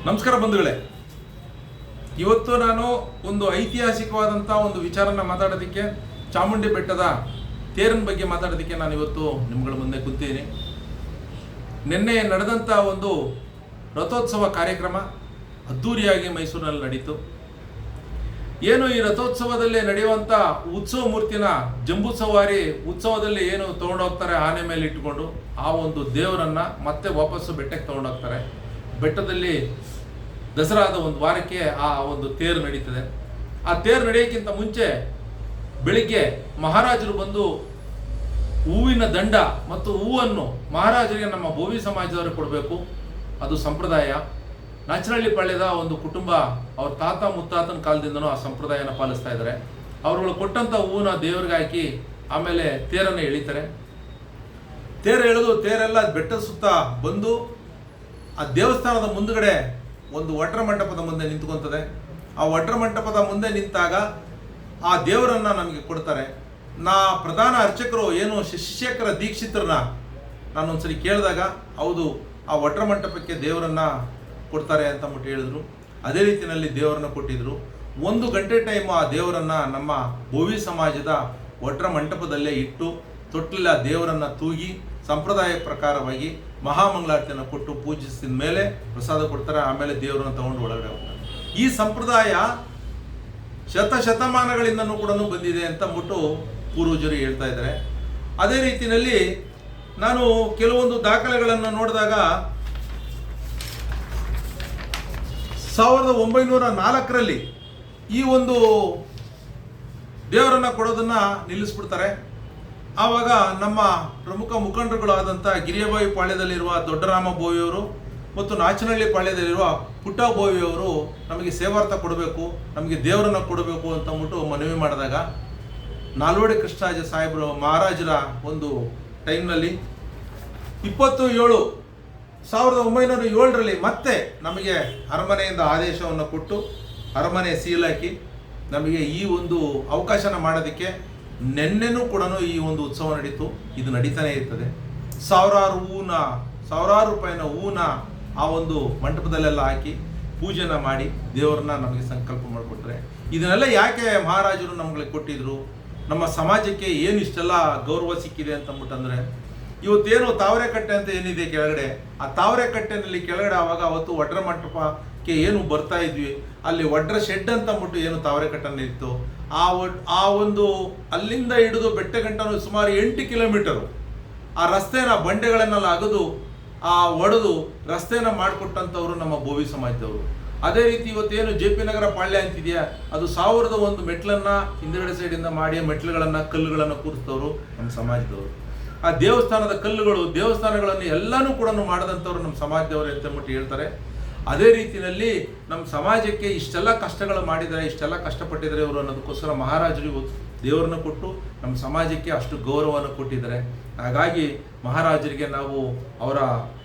ನಮಸ್ಕಾರ ಬಂಧುಗಳೇ, ಇವತ್ತು ನಾನು ಒಂದು ಐತಿಹಾಸಿಕವಾದಂಥ ಒಂದು ವಿಚಾರನ ಮಾತಾಡೋದಕ್ಕೆ, ಚಾಮುಂಡಿ ಬೆಟ್ಟದ ತೇರಿನ ಬಗ್ಗೆ ಮಾತಾಡೋದಕ್ಕೆ ನಾನು ಇವತ್ತು ನಿಮ್ಗಳ ಮುಂದೆ ಕೂತೀನಿ. ನಿನ್ನೆ ನಡೆದಂಥ ಒಂದು ರಥೋತ್ಸವ ಕಾರ್ಯಕ್ರಮ ಅದ್ಧೂರಿಯಾಗಿ ಮೈಸೂರಿನಲ್ಲಿ ನಡೀತು. ಏನು ಈ ರಥೋತ್ಸವದಲ್ಲಿ ನಡೆಯುವಂಥ ಉತ್ಸವ ಮೂರ್ತಿನ ಜಂಬೂ ಸವಾರಿ ಉತ್ಸವದಲ್ಲಿ ಏನು ತೊಗೊಂಡೋಗ್ತಾರೆ ಆನೆ ಮೇಲೆ ಇಟ್ಟುಕೊಂಡು, ಆ ಒಂದು ದೇವರನ್ನು ಮತ್ತೆ ವಾಪಸ್ಸು ಬೆಟ್ಟಕ್ಕೆ ತೊಗೊಂಡೋಗ್ತಾರೆ. ಬೆಟ್ಟದಲ್ಲಿ ದಸರಾದ ಒಂದು ವಾರಕ್ಕೆ ಆ ಒಂದು ತೇರು ನಡೀತದೆ. ಆ ತೇರು ನಡೆಯೋಕ್ಕಿಂತ ಮುಂಚೆ ಬೆಳಿಗ್ಗೆ ಮಹಾರಾಜರು ಬಂದು ಹೂವಿನ ದಂಡ ಮತ್ತು ಹೂವನ್ನು ಮಹಾರಾಜರಿಗೆ ನಮ್ಮ ಬೋವಿ ಸಮಾಜದವರು ಕೊಡಬೇಕು. ಅದು ಸಂಪ್ರದಾಯ. ನಾಚನಹಳ್ಳಿ ಪಾಳ್ಯದ ಒಂದು ಕುಟುಂಬ ಅವ್ರ ತಾತ ಮುತ್ತಾತನ ಕಾಲದಿಂದನೂ ಆ ಸಂಪ್ರದಾಯನ ಪಾಲಿಸ್ತಾ ಇದ್ದಾರೆ. ಅವರುಗಳು ಕೊಟ್ಟಂಥ ಹೂವನ್ನ ದೇವ್ರಿಗೆ ಹಾಕಿ ಆಮೇಲೆ ತೇರನ್ನು ಎಳಿತಾರೆ. ತೇರು ಎಳೆದು ತೇರೆಲ್ಲ ಬೆಟ್ಟದ ಸುತ್ತ ಬಂದು ಆ ದೇವಸ್ಥಾನದ ಮುಂದುಗಡೆ ಒಂದು ವಡ್ರ ಮಂಟಪದ ಮುಂದೆ ನಿಂತ್ಕೊತದೆ. ಆ ವಡ್ರ ಮಂಟಪದ ಮುಂದೆ ನಿಂತಾಗ ಆ ದೇವರನ್ನು ನಮಗೆ ಕೊಡ್ತಾರೆ. ಪ್ರಧಾನ ಅರ್ಚಕರು ಏನು ಶಿಷ್ಯೇಕರ ದೀಕ್ಷಿತರನ್ನ ನಾನೊಂದ್ಸರಿ ಕೇಳಿದಾಗ ಹೌದು ಆ ವಡ್ರ ಮಂಟಪಕ್ಕೆ ದೇವರನ್ನು ಕೊಡ್ತಾರೆ ಅಂತ ಅಂದ್ಬಿಟ್ಟು ಹೇಳಿದ್ರು. ಅದೇ ರೀತಿಯಲ್ಲಿ ದೇವರನ್ನು ಕೊಟ್ಟಿದ್ರು. 1 ಗಂಟೆ ಟೈಮ್ ಆ ದೇವರನ್ನು ನಮ್ಮ ಬೋವಿ ಸಮಾಜದ ವಡ್ರ ಮಂಟಪದಲ್ಲೇ ಇಟ್ಟು ತೊಟ್ಟಿಲ ದೇವರನ್ನು ತೂಗಿ ಸಂಪ್ರದಾಯ ಪ್ರಕಾರವಾಗಿ ಮಹಾಮಂಗಳಾರತಿಯನ್ನು ಕೊಟ್ಟು ಪೂಜಿಸಿದ ಮೇಲೆ ಪ್ರಸಾದ ಕೊಡ್ತಾರೆ. ಆಮೇಲೆ ದೇವರನ್ನು ತಗೊಂಡು ಒಳಗಡೆ ಹೋಗ್ತಾರೆ. ಈ ಸಂಪ್ರದಾಯ ಶತಮಾನಗಳಿಂದನೂ ಕೂಡ ಬಂದಿದೆ ಅಂತ ಅಂದ್ಬಿಟ್ಟು ಪೂರ್ವಜರು ಹೇಳ್ತಾ ಇದ್ದಾರೆ. ಅದೇ ರೀತಿಯಲ್ಲಿ ನಾನು ಕೆಲವೊಂದು ದಾಖಲೆಗಳನ್ನು ನೋಡಿದಾಗ 1904ರಲ್ಲಿ ಈ ಒಂದು ದೇವರನ್ನು ಕೊಡೋದನ್ನು ನಿಲ್ಲಿಸ್ಬಿಡ್ತಾರೆ. ಆವಾಗ ನಮ್ಮ ಪ್ರಮುಖ ಮುಖಂಡರುಗಳಾದಂಥ ಗಿರಿಯಬಾಯಿ ಪಾಳ್ಯದಲ್ಲಿರುವ ದೊಡ್ಡರಾಮ ಬೋವಿಯವರು ಮತ್ತು ನಾಚನಹಳ್ಳಿ ಪಾಳ್ಯದಲ್ಲಿರುವ ಪುಟ್ಟ ಬೋವಿಯವರು ನಮಗೆ ಸೇವಾರ್ಥ ಕೊಡಬೇಕು, ನಮಗೆ ದೇವರನ್ನು ಕೊಡಬೇಕು ಅಂತ ಅಂದ್ಬಿಟ್ಟು ಮನವಿ ಮಾಡಿದಾಗ ನಾಲ್ವಡಿ ಕೃಷ್ಣರಾಜ ಸಾಹೇಬರು ಮಹಾರಾಜರ ಒಂದು ಟೈಮ್ನಲ್ಲಿ 1907ರಲ್ಲಿ ಮತ್ತೆ ನಮಗೆ ಅರಮನೆಯಿಂದ ಆದೇಶವನ್ನು ಕೊಟ್ಟು ಅರಮನೆ ಸೀಲ್ ಹಾಕಿ ನಮಗೆ ಈ ಒಂದು ಅವಕಾಶನ ಮಾಡೋದಕ್ಕೆ ನೆನ್ನೆನೂ ಕೂಡ ಈ ಒಂದು ಉತ್ಸವ ನಡೀತು. ಇದು ನಡೀತಾನೆ ಇರ್ತದೆ. ಸಾವಿರಾರು ರೂಪಾಯಿನ ಹೂನ ಆ ಒಂದು ಮಂಟಪದಲ್ಲೆಲ್ಲ ಹಾಕಿ ಪೂಜೆನ ಮಾಡಿ ದೇವರನ್ನ ನಮಗೆ ಸಂಕಲ್ಪ ಮಾಡಿಕೊಟ್ರೆ, ಇದನ್ನೆಲ್ಲ ಯಾಕೆ ಮಹಾರಾಜರು ನಮ್ಗಳಿಗೆ ಕೊಟ್ಟಿದ್ರು, ನಮ್ಮ ಸಮಾಜಕ್ಕೆ ಏನು ಇಷ್ಟೆಲ್ಲ ಗೌರವ ಸಿಕ್ಕಿದೆ ಅಂತಂದ್ಬಿಟ್ಟಂದ್ರೆ, ಇವತ್ತೇನು ತಾವರೆಕಟ್ಟೆ ಅಂತ ಏನಿದೆ ಕೆಳಗಡೆ, ಆ ತಾವರೆಕಟ್ಟೆನಲ್ಲಿ ಕೆಳಗಡೆ ಆವಾಗ ಅವತ್ತು ವಡ್ರ ಮಂಟಪಕ್ಕೆ ಏನು ಬರ್ತಾ ಇದ್ವಿ, ಅಲ್ಲಿ ವಡ್ರ ಶೆಡ್ ಅಂತ ಅಂದ್ಬಿಟ್ಟು ಏನು ತಾವರೆಕಟ್ಟೆನಲ್ಲಿ ಇತ್ತು, ಆ ಒಂದು ಅಲ್ಲಿಂದ ಹಿಡಿದು ಬೆಟ್ಟಗಂಟನು ಸುಮಾರು 8 ಕಿಲೋಮೀಟರು ಆ ರಸ್ತೆನ ಬಂಡೆಗಳನ್ನೆಲ್ಲ ಅಗದು ಒಡೆದು ರಸ್ತೆನ ಮಾಡಿಕೊಟ್ಟಂಥವ್ರು ನಮ್ಮ ಬೋವಿ ಸಮಾಜದವರು. ಅದೇ ರೀತಿ ಇವತ್ತೇನು JP ನಗರ ಪಾಳ್ಯ ಅಂತಿದೆಯಾ, ಅದು 1001 ಮೆಟ್ಲನ್ನು ಹಿಂದುಗಡೆ ಸೈಡಿಂದ ಮಾಡಿ ಮೆಟ್ಲುಗಳನ್ನು ಕಲ್ಲುಗಳನ್ನು ಕೂರಿಸಿದವರು ನಮ್ಮ ಸಮಾಜದವರು. ಆ ದೇವಸ್ಥಾನದ ಕಲ್ಲುಗಳು ದೇವಸ್ಥಾನಗಳನ್ನು ಎಲ್ಲನೂ ಕೂಡ ಮಾಡಿದಂಥವ್ರು ನಮ್ಮ ಸಮಾಜದವರು ಅಂತಂದ್ಬಿಟ್ಟು ಹೇಳ್ತಾರೆ. ಅದೇ ರೀತಿಯಲ್ಲಿ ನಮ್ಮ ಸಮಾಜಕ್ಕೆ ಇಷ್ಟೆಲ್ಲ ಕಷ್ಟಗಳು ಮಾಡಿದ್ದಾರೆ, ಇಷ್ಟೆಲ್ಲ ಕಷ್ಟಪಟ್ಟಿದ್ದಾರೆ ಇವರು ಅನ್ನೋದಕ್ಕೋಸ್ಕರ ಮಹಾರಾಜರಿಗೂ ದೇವರನ್ನು ಕೊಟ್ಟು ನಮ್ಮ ಸಮಾಜಕ್ಕೆ ಅಷ್ಟು ಗೌರವವನ್ನು ಕೊಟ್ಟಿದ್ದಾರೆ. ಹಾಗಾಗಿ ಮಹಾರಾಜರಿಗೆ ನಾವು ಅವರ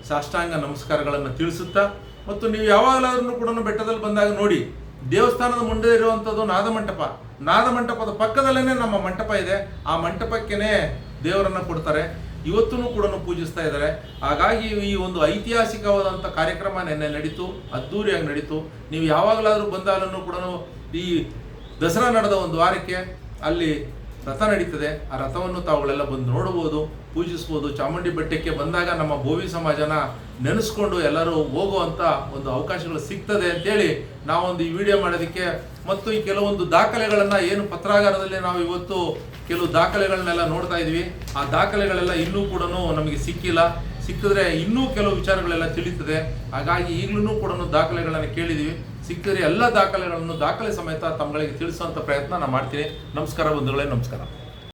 ಸಾಷ್ಟಾಂಗ ನಮಸ್ಕಾರಗಳನ್ನು ತಿಳಿಸುತ್ತಾ, ಮತ್ತು ನೀವು ಯಾವಾಗಲಾದ್ರೂ ಕೂಡ ಬೆಟ್ಟದಲ್ಲಿ ಬಂದಾಗ ನೋಡಿ, ದೇವಸ್ಥಾನದ ಮುಂದೆ ಇರುವಂಥದ್ದು ನಾದಮಂಟಪದ ಪಕ್ಕದಲ್ಲೇ ನಮ್ಮ ಮಂಟಪ ಇದೆ. ಆ ಮಂಟಪಕ್ಕೇ ದೇವರನ್ನು ಕೊಡ್ತಾರೆ. ಇವತ್ತೂ ಕೂಡ ಪೂಜಿಸ್ತಾ ಇದ್ದಾರೆ. ಹಾಗಾಗಿ ಈ ಒಂದು ಐತಿಹಾಸಿಕವಾದಂಥ ಕಾರ್ಯಕ್ರಮ ನೆನ್ನೆ ನಡೀತು, ಅದ್ಧೂರಿಯಾಗಿ ನಡೀತು. ನೀವು ಯಾವಾಗಲಾದರೂ ಬಂದಾಗಲೂ ಕೂಡ ಈ ದಸರಾ ನಡೆದ ಒಂದು ವಾರಕ್ಕೆ ಅಲ್ಲಿ ರಥ ನಡೀತದೆ. ಆ ರಥವನ್ನು ತಾವುಗಳೆಲ್ಲ ಬಂದು ನೋಡ್ಬೋದು, ಪೂಜಿಸ್ಬೋದು. ಚಾಮುಂಡಿ ಬೆಟ್ಟಕ್ಕೆ ಬಂದಾಗ ನಮ್ಮ ಬೋವಿ ಸಮಾಜನ ನೆನೆಸ್ಕೊಂಡು ಎಲ್ಲರೂ ಹೋಗುವಂಥ ಒಂದು ಅವಕಾಶಗಳು ಸಿಗ್ತದೆ ಅಂತೇಳಿ ನಾವೊಂದು ಈ ವಿಡಿಯೋ ಮಾಡೋದಕ್ಕೆ, ಮತ್ತು ಈ ಕೆಲವೊಂದು ದಾಖಲೆಗಳನ್ನು ಏನು ಪತ್ರಾಗಾರದಲ್ಲಿ ನಾವು ಇವತ್ತು ಕೆಲವು ದಾಖಲೆಗಳನ್ನೆಲ್ಲ ನೋಡ್ತಾ ಇದ್ವಿ. ಆ ದಾಖಲೆಗಳೆಲ್ಲ ಇನ್ನೂ ಕೂಡ ನಮಗೆ ಸಿಕ್ಕಿದ್ರೆ ಇನ್ನೂ ಕೆಲವು ವಿಚಾರಗಳೆಲ್ಲ ತಿಳಿತದೆ. ಹಾಗಾಗಿ ಈಗಲೂ ಕೂಡ ದಾಖಲೆಗಳನ್ನು ಕೇಳಿದ್ವಿ. ಸಿಕ್ಕಿದ್ರೆ ಎಲ್ಲ ದಾಖಲೆಗಳನ್ನು ದಾಖಲೆ ಸಮೇತ ತಮ್ಮಗಳಿಗೆ ತಿಳಿಸುವಂಥ ಪ್ರಯತ್ನ ನಾನು ಮಾಡ್ತೀನಿ. ನಮಸ್ಕಾರ ಬಂಧುಗಳೇ, ನಮಸ್ಕಾರ.